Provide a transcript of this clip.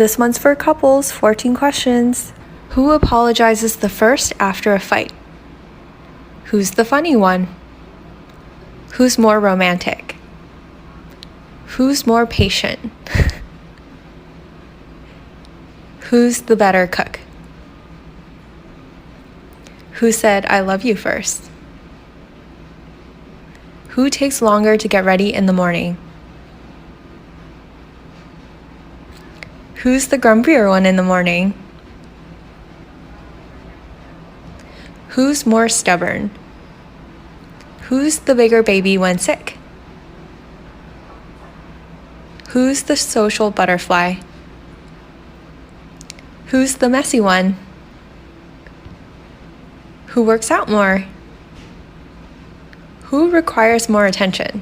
This one's for couples, 14 questions. Who apologizes the first after a fight? Who's the funny one? Who's more romantic? Who's more patient? Who's the better cook? Who said I love you first? Who takes longer to get ready in the morning? Who's the grumpier one in the morning? Who's more stubborn? Who's the bigger baby when sick? Who's the social butterfly? Who's the messy one? Who works out more? Who requires more attention?